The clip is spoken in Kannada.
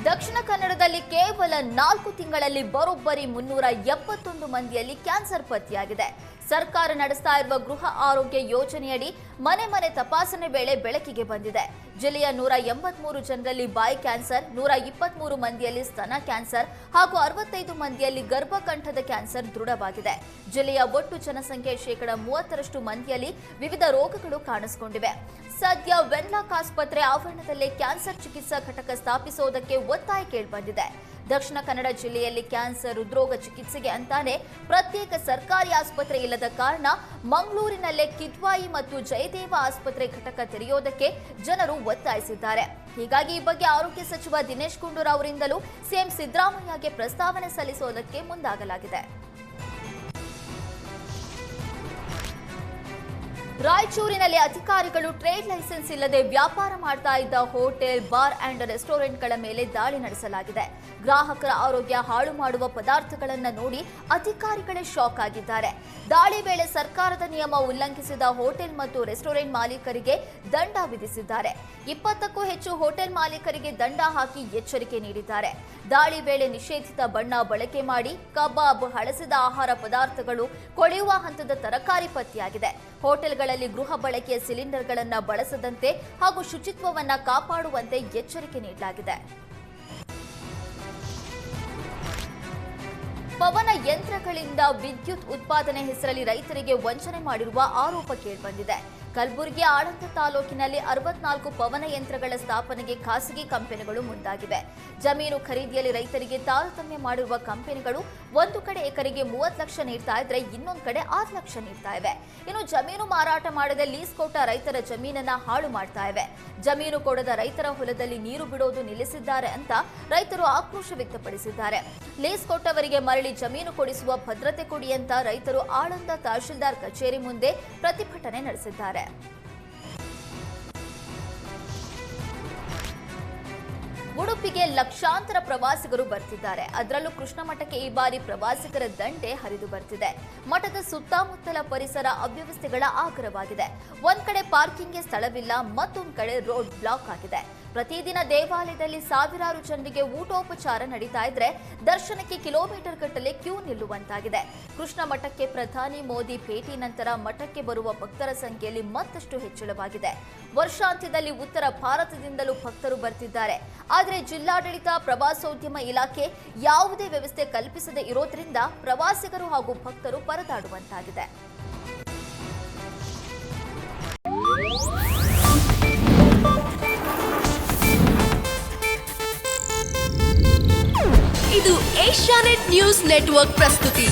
ದಕ್ಷಿಣ ಕನ್ನಡದಲ್ಲಿ ಕೇವಲ 4 ತಿಂಗಳಲ್ಲಿ ಬರೋಬ್ಬರಿ 371 ಮಂದಿಯಲ್ಲಿ ಕ್ಯಾನ್ಸರ್ ಪತ್ತೆಯಾಗಿದೆ. ಸರ್ಕಾರ ನಡೆಸ್ತಾ ಇರುವ ಗೃಹ ಆರೋಗ್ಯ ಯೋಜನೆಯಡಿ ಮನೆ ಮನೆ ತಪಾಸಣೆ ವೇಳೆ ಬೆಳಕಿಗೆ ಬಂದಿದೆ. ಜಿಲ್ಲೆಯ 183 ಜನರಲ್ಲಿ ಬಾಯಿ ಕ್ಯಾನ್ಸರ್, 123 ಮಂದಿಯಲ್ಲಿ ಸ್ತನ ಕ್ಯಾನ್ಸರ್ ಹಾಗೂ 65 ಮಂದಿಯಲ್ಲಿ ಗರ್ಭಕಂಠದ ಕ್ಯಾನ್ಸರ್ ದೃಢವಾಗಿದೆ. ಜಿಲ್ಲೆಯ ಒಟ್ಟು ಜನಸಂಖ್ಯೆ 30% ಮಂದಿಯಲ್ಲಿ ವಿವಿಧ ರೋಗಗಳು ಕಾಣಿಸಿಕೊಂಡಿವೆ. ಸದ್ಯ ವೆನ್ಲಾಕ್ ಆಸ್ಪತ್ರೆ ಆವರಣದಲ್ಲೇ ಕ್ಯಾನ್ಸರ್ ಚಿಕಿತ್ಸಾ ಘಟಕ ಸ್ಥಾಪಿಸುವುದಕ್ಕೆ ಒತ್ತಾಯ ಕೇಳಿಬಂದಿದೆ. ದಕ್ಷಿಣ ಕನ್ನಡ ಜಿಲ್ಲೆಯಲ್ಲಿ ಕ್ಯಾನ್ಸರ್ ಹೃದ್ರೋಗ ಚಿಕಿತ್ಸೆಗೆ ಅಂತಾನೆ ಪ್ರತ್ಯೇಕ ಸರ್ಕಾರಿ ಆಸ್ಪತ್ರೆ ಇಲ್ಲದ ಕಾರಣ ಮಂಗಳೂರಿನಲ್ಲೇ ಕಿದ್ವಾಯಿ ಮತ್ತು ಜಯದೇವ ಆಸ್ಪತ್ರೆ ಘಟಕ ತೆರೆಯೋದಕ್ಕೆ ಜನರು ಒತ್ತಾಯಿಸಿದ್ದಾರೆ. ಹೀಗಾಗಿ ಈ ಬಗ್ಗೆ ಆರೋಗ್ಯ ಸಚಿವ ದಿನೇಶ್ ಗುಂಡೂರಾವ್ ಅವರಿಂದಲೂ ಸಿಎಂ ಸಿದ್ದರಾಮಯ್ಯಗೆ ಪ್ರಸ್ತಾವನೆ ಸಲ್ಲಿಸುವುದಕ್ಕೆ ಮುಂದಾಗಲಾಗಿದೆ. ರಾಯಚೂರಿನಲ್ಲಿ ಅಧಿಕಾರಿಗಳು ಟ್ರೇಡ್ ಲೈಸೆನ್ಸ್ ಇಲ್ಲದೆ ವ್ಯಾಪಾರ ಮಾಡ್ತಾ ಇದ್ದ ಹೋಟೆಲ್, ಬಾರ್ ಅಂಡ್ ರೆಸ್ಟೋರೆಂಟ್ಗಳ ಮೇಲೆ ದಾಳಿ ನಡೆಸಲಾಗಿದೆ. ಗ್ರಾಹಕರ ಆರೋಗ್ಯ ಹಾಳು ಮಾಡುವ ಪದಾರ್ಥಗಳನ್ನು ನೋಡಿ ಅಧಿಕಾರಿಗಳೇ ಶಾಕ್ ಆಗಿದ್ದಾರೆ. ದಾಳಿ ವೇಳೆ ಸರ್ಕಾರದ ನಿಯಮ ಉಲ್ಲಂಘಿಸಿದ ಹೋಟೆಲ್ ಮತ್ತು ರೆಸ್ಟೋರೆಂಟ್ ಮಾಲೀಕರಿಗೆ ದಂಡ ವಿಧಿಸಿದ್ದಾರೆ. 20ಕ್ಕೂ ಹೆಚ್ಚು ಹೋಟೆಲ್ ಮಾಲೀಕರಿಗೆ ದಂಡ ಹಾಕಿ ಎಚ್ಚರಿಕೆ ನೀಡಿದ್ದಾರೆ. ದಾಳಿ ವೇಳೆ ನಿಷೇಧಿತ ಬಣ್ಣ ಬಳಕೆ ಮಾಡಿ ಕಬಾಬ್, ಹಳಸಿದ ಆಹಾರ ಪದಾರ್ಥಗಳು, ಕೊಳೆಯುವ ಹಂತದ ತರಕಾರಿ ಪತ್ತೆಯಾಗಿದೆ. ಹೋಟೆಲ್ಗಳಲ್ಲಿ ಗೃಹ ಬಳಕೆಯ ಸಿಲಿಂಡರ್ಗಳನ್ನು ಬಳಸದಂತೆ ಹಾಗೂ ಶುಚಿತ್ವವನ್ನು ಕಾಪಾಡುವಂತೆ ಎಚ್ಚರಿಕೆ ನೀಡಲಾಗಿದೆ. ಪವನ ಯಂತ್ರಗಳಿಂದ ವಿದ್ಯುತ್ ಉತ್ಪಾದನೆ ಹೆಸರಲ್ಲಿ ರೈತರಿಗೆ ವಂಚನೆ ಮಾಡಿರುವ ಆರೋಪ ಕೇಳಿಬಂದಿದೆ. ಕಲಬುರಗಿಯ ಆಳಂದ ತಾಲೂಕಿನಲ್ಲಿ 64 ಪವನ ಯಂತ್ರಗಳ ಸ್ಥಾಪನೆಗೆ ಖಾಸಗಿ ಕಂಪನಿಗಳು ಮುಂದಾಗಿವೆ. ಜಮೀನು ಖರೀದಿಯಲ್ಲಿ ರೈತರಿಗೆ ತಾರತಮ್ಯ ಮಾಡಿರುವ ಕಂಪನಿಗಳು ಒಂದು ಕಡೆ ಎಕರೆಗೆ 30 ಲಕ್ಷ ನೀಡ್ತಾ ಇದ್ರೆ ಇನ್ನೊಂದು ಕಡೆ 6 ಲಕ್ಷ ನೀಡ್ತಾ ಇವೆ. ಇನ್ನು ಜಮೀನು ಮಾರಾಟ ಮಾಡದೆ ಲೀಸ್ ಕೊಟ್ಟ ರೈತರ ಜಮೀನನ್ನ ಹಾಳು ಮಾಡ್ತಾ ಇವೆ. ಜಮೀನು ಕೊಡದ ರೈತರ ಹೊಲದಲ್ಲಿ ನೀರು ಬಿಡೋದು ನಿಲ್ಲಿಸಿದ್ದಾರೆ ಅಂತ ರೈತರು ಆಕ್ರೋಶ ವ್ಯಕ್ತಪಡಿಸಿದ್ದಾರೆ. ಲೀಸ್ ಕೊಟ್ಟವರಿಗೆ ಮರಳಿ ಜಮೀನು ಕೊಡಿಸುವ ಭದ್ರತೆ ಕೊಡಿ ಅಂತ ರೈತರು ಆಳಂದ ತಹಶೀಲ್ದಾರ್ ಕಚೇರಿ ಮುಂದೆ ಪ್ರತಿಭಟನೆ ನಡೆಸಿದ್ದಾರೆ. ಉಡುಪಿಗೆ ಲಕ್ಷಾಂತರ ಪ್ರವಾಸಿಗರು ಬರ್ತಿದ್ದಾರೆ. ಅದರಲ್ಲೂ ಕೃಷ್ಣ ಮಠಕ್ಕೆ ಈ ಬಾರಿ ಪ್ರವಾಸಿಗರ ದಂಡೆ ಹರಿದು ಬರ್ತಿದೆ. ಮಠದ ಸುತ್ತಮುತ್ತಲ ಪರಿಸರ ಅವ್ಯವಸ್ಥೆಗಳ ಆಗರವಾಗಿದೆ. ಒಂದ್ ಕಡೆ ಪಾರ್ಕಿಂಗ್ಗೆ ಸ್ಥಳವಿಲ್ಲ, ಮತ್ತೊಂದು ಕಡೆ ರೋಡ್ ಬ್ಲಾಕ್ ಆಗಿದೆ. ಪ್ರತಿದಿನ ದೇವಾಲಯದಲ್ಲಿ ಸಾವಿರಾರು ಜನರಿಗೆ ಊಟೋಪಚಾರ ನಡೀತಾ ಇದ್ರೆ ದರ್ಶನಕ್ಕೆ ಕಿಲೋಮೀಟರ್ ಗಟ್ಟಲೆ ಕ್ಯೂ ನಿಲ್ಲುವಂತಾಗಿದೆ. ಕೃಷ್ಣ ಮಠಕ್ಕೆ ಪ್ರಧಾನಿ ಮೋದಿ ಭೇಟಿ ನಂತರ ಮಠಕ್ಕೆ ಬರುವ ಭಕ್ತರ ಸಂಖ್ಯೆಯಲ್ಲಿ ಮತ್ತಷ್ಟು ಹೆಚ್ಚಳವಾಗಿದೆ. ವರ್ಷಾಂತ್ಯದಲ್ಲಿ ಉತ್ತರ ಭಾರತದಿಂದಲೂ ಭಕ್ತರು ಬರ್ತಿದ್ದಾರೆ. ಆದರೆ ಜಿಲ್ಲಾಡಳಿತ, ಪ್ರವಾಸೋದ್ಯಮ ಇಲಾಖೆ ಯಾವುದೇ ವ್ಯವಸ್ಥೆ ಕಲ್ಪಿಸದೇ ಇರೋದ್ರಿಂದ ಪ್ರವಾಸಿಗರು ಹಾಗೂ ಭಕ್ತರು ಪರದಾಡುವಂತಾಗಿದೆ. ಇದು ಏಷ್ಯಾನೆಟ್ ನ್ಯೂಸ್ ನೆಟ್ವರ್ಕ್ ಪ್ರಸ್ತುತಿ.